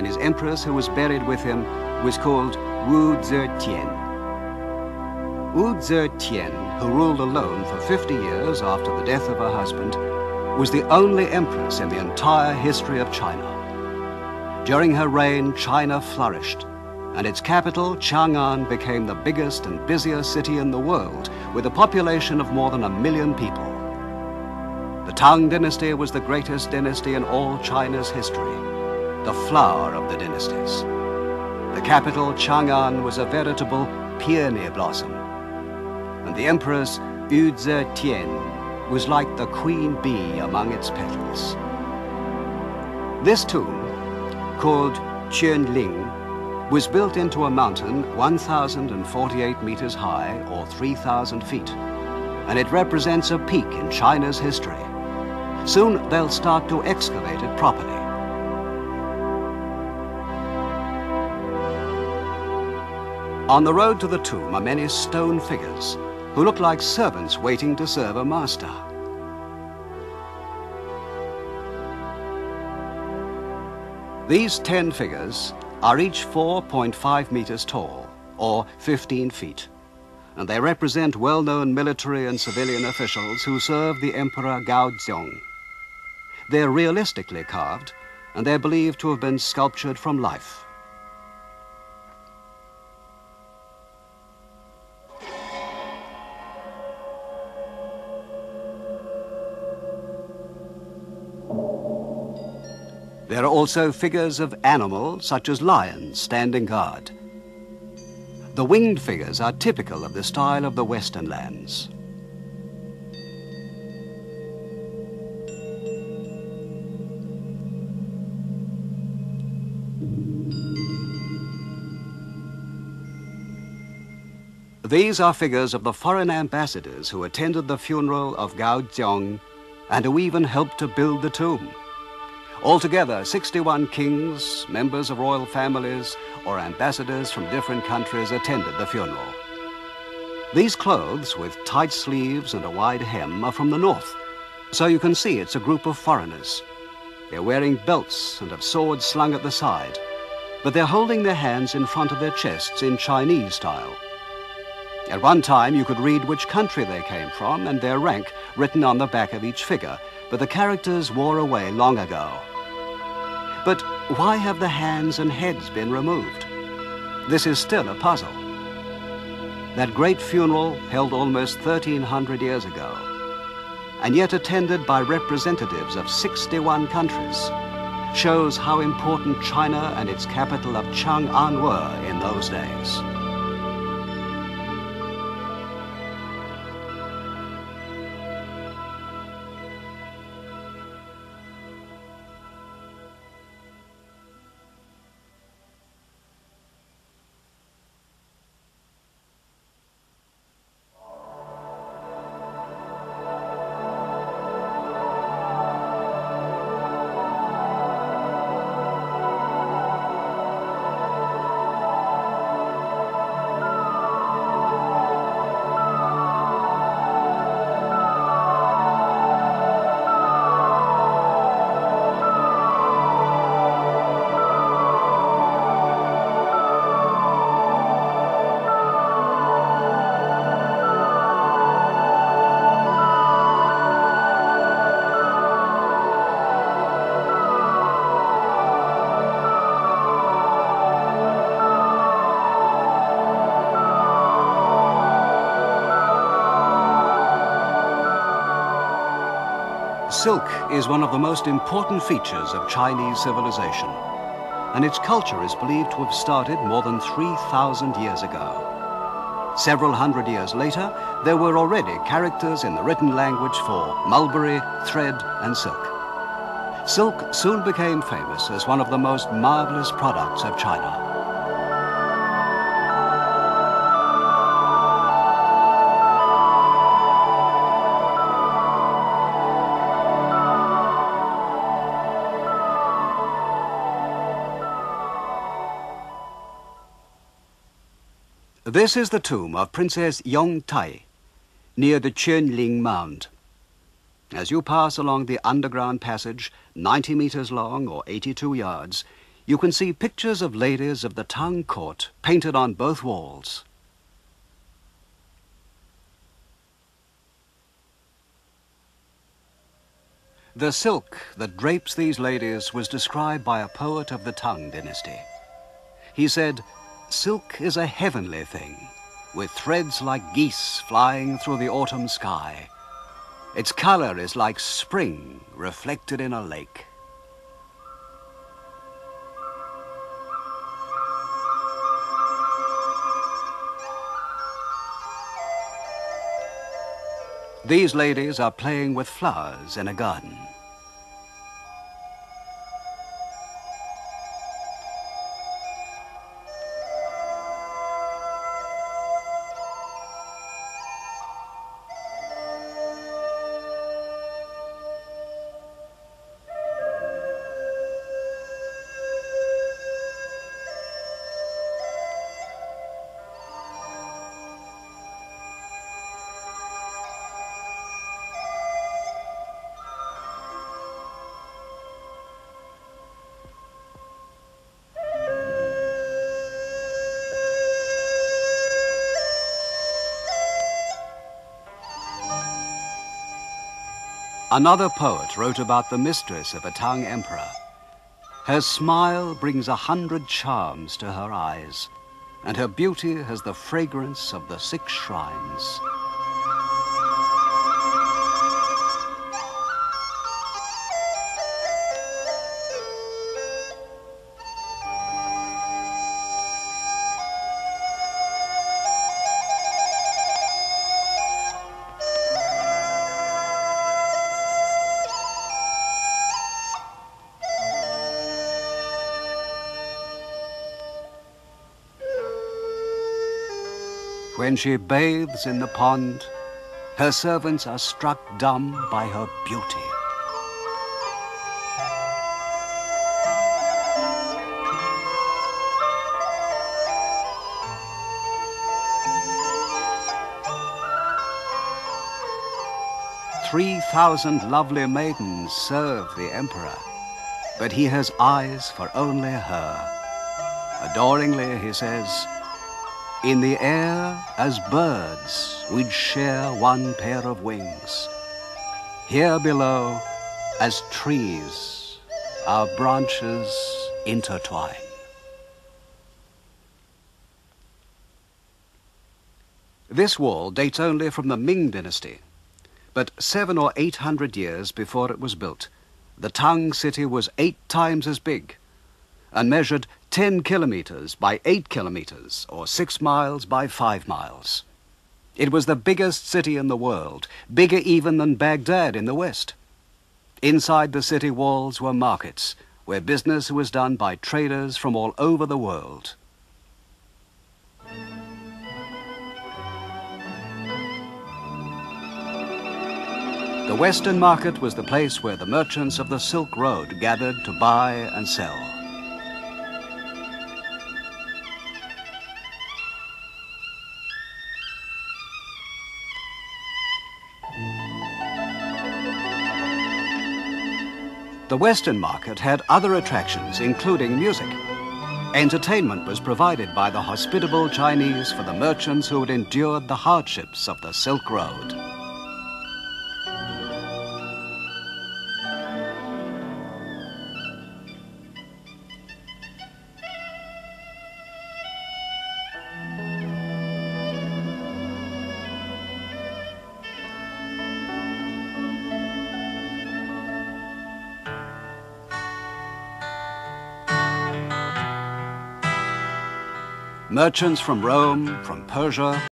and his empress who was buried with him was called Wu Zetian. Wu Zetian, who ruled alone for 50 years after the death of her husband, was the only empress in the entire history of China. During her reign, China flourished, and its capital, Chang'an, became the biggest and busiest city in the world, with a population of more than 1 million people. The Tang Dynasty was the greatest dynasty in all China's history, the flower of the dynasties. The capital, Chang'an, was a veritable peony blossom, and the empress, Wu Zetian, was like the queen bee among its petals. This tomb, called Qianling, was built into a mountain 1,048 meters high, or 3,000 feet, and it represents a peak in China's history. Soon they'll start to excavate it properly. On the road to the tomb are many stone figures who look like servants waiting to serve a master. These 10 figures are each 4.5 meters tall, or 15 feet, and they represent well-known military and civilian officials who served the Emperor Gaozong. They're realistically carved, and they're believed to have been sculptured from life. There are also figures of animals, such as lions, standing guard. The winged figures are typical of the style of the Western lands. These are figures of the foreign ambassadors who attended the funeral of Gaozong and who even helped to build the tomb. Altogether, 61 kings, members of royal families, or ambassadors from different countries attended the funeral. These clothes, with tight sleeves and a wide hem, are from the north, so you can see it's a group of foreigners. They're wearing belts and have swords slung at the side, but they're holding their hands in front of their chests in Chinese style. At one time, you could read which country they came from and their rank written on the back of each figure, but the characters wore away long ago. But why have the hands and heads been removed? This is still a puzzle. That great funeral, held almost 1,300 years ago, and yet attended by representatives of 61 countries, shows how important China and its capital of Chang'an were in those days. Silk is one of the most important features of Chinese civilization, and its culture is believed to have started more than 3,000 years ago. Several hundred years later, there were already characters in the written language for mulberry, thread, and silk. Silk soon became famous as one of the most marvelous products of China. This is the tomb of Princess Yongtai, near the Qianling Mound. As you pass along the underground passage, 90 meters long or 82 yards, You can see pictures of ladies of the Tang court painted on both walls. The silk that drapes these ladies was described by a poet of the Tang Dynasty. He said, "Silk is a heavenly thing, with threads like geese flying through the autumn sky. Its color is like spring reflected in a lake." These ladies are playing with flowers in a garden. Another poet wrote about the mistress of a Tang emperor. Her smile brings 100 charms to her eyes, and her beauty has the fragrance of the 6 shrines. When she bathes in the pond, her servants are struck dumb by her beauty. "3,000 lovely maidens serve the emperor, but he has eyes for only her." Adoringly, he says, "In the air, as birds, we'd share one pair of wings. Here below, as trees, our branches intertwine." This wall dates only from the Ming Dynasty, but 700 or 800 years before it was built, the Tang city was 8 times as big and measured 10 kilometres by 8 kilometres, or 6 miles by 5 miles. It was the biggest city in the world, bigger even than Baghdad in the west. Inside the city walls were markets, where business was done by traders from all over the world. The Western market was the place where the merchants of the Silk Road gathered to buy and sell. The Western market had other attractions, including music. Entertainment was provided by the hospitable Chinese for the merchants who had endured the hardships of the Silk Road. Merchants from Rome, from Persia,